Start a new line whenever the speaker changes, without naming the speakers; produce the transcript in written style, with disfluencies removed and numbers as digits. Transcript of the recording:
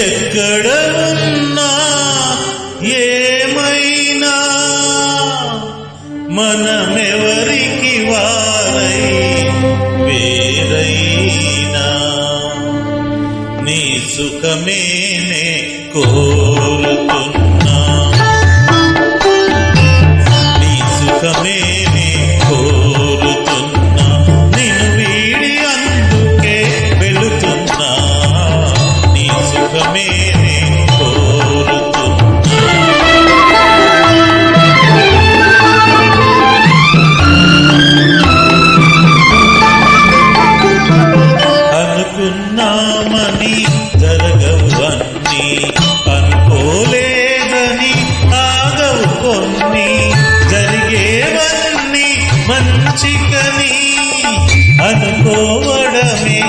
ఎక్కడ ఉన్నా ఏమైనా మనమెవరికి వారై వేరైనా నీ సుఖమేనే కోరుతున్నా, నీ సుఖమేనే కోరుతున్నా, నిన్ను వీడి అందుకే వెళుతున్నా, నీ సుఖమేనే కోరుతున్నా. అనుకున్నామని జరగవన్నీ, అనుకోలేదని ఆగవు కొన్ని, జరిగేవన్నీ మంచికని అనుకోవడమే